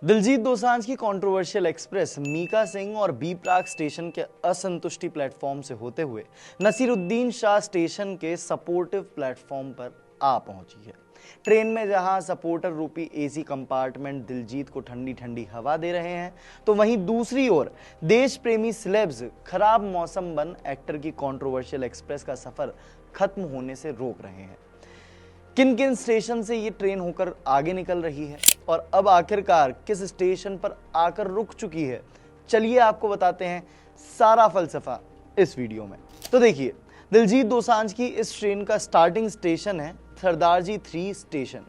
दिलजीत दोसांझ की controversial express Mika Singh और B प्राक station के असंतुष्टि प्लेटफॉर्म से होते हुए नसीरुद्दीन शाह स्टेशन के सपोर्टिव प्लेटफॉर्म पर आ पहुंची है। ट्रेन में जहां सपोर्टर रूपी एसी कंपार्टमेंट दिलजीत को ठंडी ठंडी हवा दे रहे हैं, तो वहीं दूसरी ओर देश प्रेमी सिलेब्स खराब मौसम बन एक्टर की कंट्रोवर्शियल एक्सप्रेस का सफर खत्म होने से रोक रहे हैं। किन किन स्टेशन से ये ट्रेन होकर आगे निकल रही है और अब आखिरकार किस स्टेशन पर आकर रुक चुकी है, चलिए आपको बताते हैं सारा फलसफा इस वीडियो में। तो देखिए, दिलजीत दोसांझ की इस ट्रेन का स्टार्टिंग स्टेशन है सरदारजी 3 स्टेशन।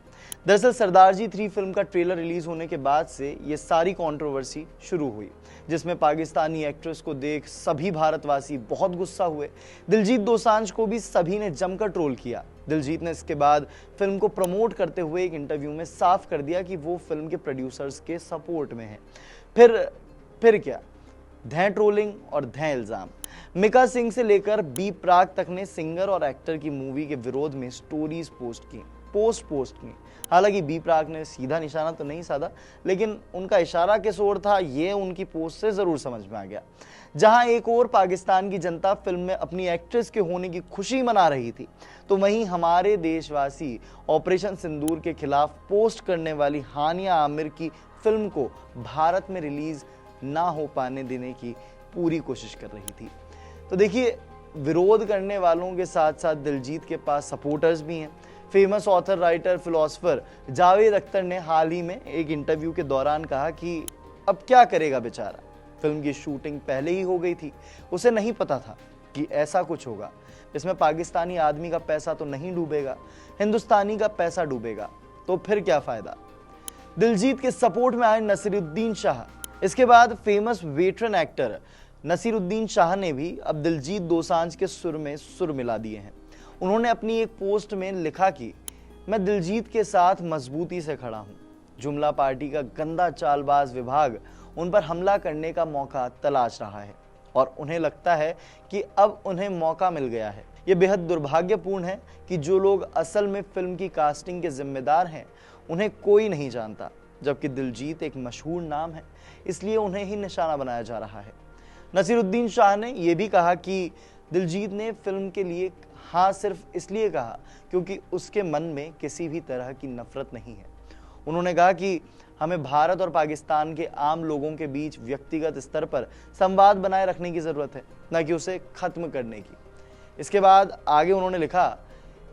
दरअसल सरदारजी 3 फिल्म का ट्रेलर रिलीज होने के बाद से ये सारी कंट्रोवर्सी शुरू हुई, जिसमें पाकिस्तानी एक्ट्रेस को देख सभी भारतवासी बहुत गुस्सा हुए। दिलजीत दोसांझ को भी सभी ने जमकर ट्रोल किया। दिलजीत ने इसके बाद फिल्म को प्रमोट करते हुए एक इंटरव्यू में साफ कर दिया कि वो फिल्म के प्रोड्यूसर्स के सपोर्ट में है। फिर क्या, धैं ट्रोलिंग और धैं इल्जाम। मीका सिंह से लेकर बी प्राक तक ने सिंगर और एक्टर की मूवी के विरोध में स्टोरीज पोस्ट की। हालांकि बी प्राक ने सीधा निशाना तो नहीं साधा, लेकिन उनका इशारा किस ओर था ये उनकी पोस्ट से जरूर समझ में आ गया। जहां एक और पाकिस्तान की जनता फिल्म में अपनी एक्ट्रेस के होने की खुशी मना रही थी, तो वहीं हमारे देशवासी ऑपरेशन सिंदूर के खिलाफ पोस्ट करने वाली हानिया आमिर की फिल्म को भारत में रिलीज ना हो पाने देने की पूरी कोशिश कर रही थी। तो देखिए, विरोध करने वालों के साथ साथ दिलजीत के पास सपोर्टर्स भी हैं। Famous author, writer, philosopher Javed Akhtar ने हाल ही में एक इंटरव्यू के दौरान कहा कि अब क्या करेगा बेचारा, फिल्म की शूटिंग पहले ही हो गई थी, उसे नहीं पता था कि ऐसा कुछ होगा। इसमें पाकिस्तानी आदमी का पैसा तो नहीं डूबेगा, हिंदुस्तानी का पैसा डूबेगा, तो फिर क्या फायदा। दिलजीत के सपोर्ट में आए नसीरुद्दीन शाह। इसके बाद famous veteran actor Naseeruddin Shah ने भी अब दिलजीत दोसांझ के सुर में सुर मिला दिए हैं। उन्होंने अपनी एक पोस्ट में लिखा कि मैं दिलजीत के साथ मजबूती से खड़ा हूं। जुमला पार्टी का गंदा चालबाज विभाग उन पर हमला करने का मौका तलाश रहा है और उन्हें लगता है कि अब उन्हें मौका मिल गया है। यह बेहद दुर्भाग्यपूर्ण है कि जो लोग असल में फिल्म की कास्टिंग के जिम्मेदार हैं, उन्हें कोई नहीं जानता, जबकि दिलजीत एक मशहूर नाम है, इसलिए उन्हें ही निशाना बनाया जा रहा है। नसीरुद्दीन शाह ने यह भी कहा कि दिलजीत ने फिल्म के लिए हाँ सिर्फ इसलिए कहा क्योंकि उसके मन में किसी भी तरह की नफरत नहीं है। उन्होंने कहा कि हमें भारत और पाकिस्तान के आम लोगों के बीच व्यक्तिगत स्तर पर संवाद बनाए रखने की जरूरत है, न कि उसे खत्म करने की। इसके बाद आगे उन्होंने लिखा,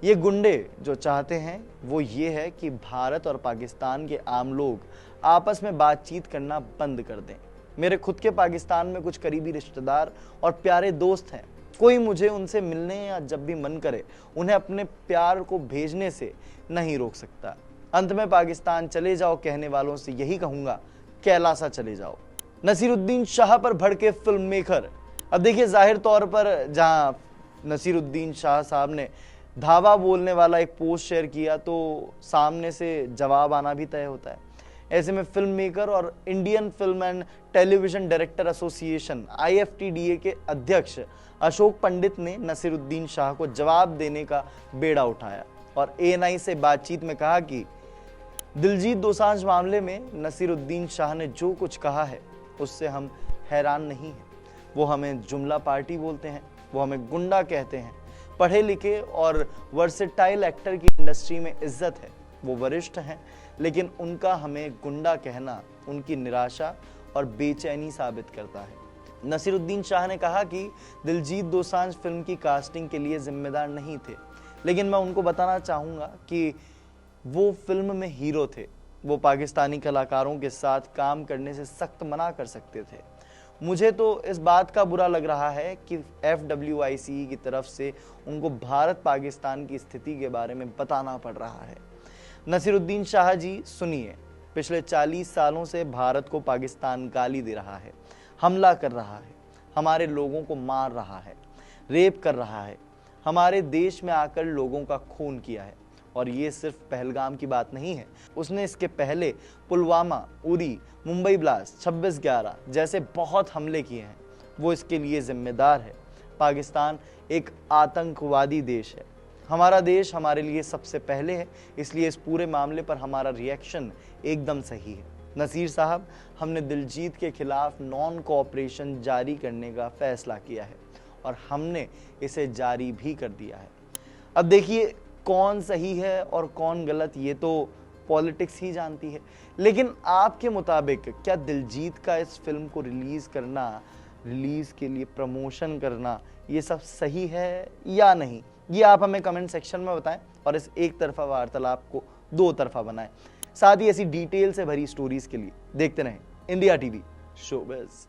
ये गुंडे जो चाहते हैं वो ये है कि भारत और पाकिस्तान के आम लोग आपस में बातचीत करना बंद कर दें। मेरे खुद के पाकिस्तान में कुछ करीबी रिश्तेदार और प्यारे दोस्त हैं। कोई मुझे उनसे मिलने या जब भी मन करे उन्हें अपने प्यार को भेजने से नहीं रोक सकता। अंत में पाकिस्तान चले जाओ कहने वालों से यही कहूंगा, कैलासा चले जाओ। नसीरुद्दीन शाह पर भड़के फिल्म मेकर। अब देखिए, जाहिर तौर पर जहां नसीरुद्दीन शाह साहब ने धावा बोलने वाला एक पोस्ट शेयर किया, तो सामने से जवाब आना भी तय होता है। ऐसे में फिल्म मेकर और Indian film and television director association IFTDA के अध्यक्ष अशोक पंडित ने नसीरुद्दीन शाह को जवाब देने का बेड़ा उठाया और ANI से बातचीत में कहा कि दिलजीत दोसांझ मामले में नसीरुद्दीन शाह ने जो कुछ कहा है उससे हम हैरान नहीं हैं। वो हमें जुमला पार्टी बोलते हैं, वो हमें गुंडा कहते हैं। पढ़े लिखे और वर्सेटाइल एक्टर की इंडस्ट्री में इज्जत है, वो वरिष्ठ हैं, लेकिन उनका हमें गुंडा कहना उनकी निराशा और बेचैनी साबित करता है। नसीरुद्दीन शाह ने कहा कि दिलजीत दोसांझ फिल्म की कास्टिंग के लिए जिम्मेदार नहीं थे, लेकिन मैं उनको बताना चाहूँगा कि वो फिल्म में हीरो थे। वो पाकिस्तानी कलाकारों के साथ काम करने से सख्त मना कर सकते थे। मुझे तो इस बात का बुरा लग रहा है कि FWICE की तरफ से उनको भारत पाकिस्तान की स्थिति के बारे में बताना पड़ रहा है। नसीरुद्दीन शाह जी सुनिए, पिछले 40 सालों से भारत को पाकिस्तान गाली दे रहा है, हमला कर रहा है, हमारे लोगों को मार रहा है, रेप कर रहा है, हमारे देश में आकर लोगों का खून किया है। और ये सिर्फ पहलगाम की बात नहीं है, उसने इसके पहले पुलवामा, उरी, मुंबई ब्लास्ट, 26/11 जैसे बहुत हमले किए हैं। वो इसके लिए जिम्मेदार है। पाकिस्तान एक आतंकवादी देश है। हमारा देश हमारे लिए सबसे पहले है, इसलिए इस पूरे मामले पर हमारा रिएक्शन एकदम सही है। नसीर साहब, हमने दिलजीत के खिलाफ नॉन कोऑपरेशन जारी करने का फैसला किया है और हमने इसे जारी भी कर दिया है। अब देखिए, कौन सही है और कौन गलत ये तो पॉलिटिक्स ही जानती है, लेकिन आपके मुताबिक क्या दिलजीत का इस फिल्म को रिलीज करना, रिलीज के लिए प्रमोशन करना, ये सब सही है या नहीं? ये आप हमें कमेंट सेक्शन में बताएं और इस एक तरफा वार्तालाप को दो तरफा बनाएं। साथ ही ऐसी डिटेल से भरी स्टोरीज के लिए देखते रहें इंडिया टीवी शोबिज़।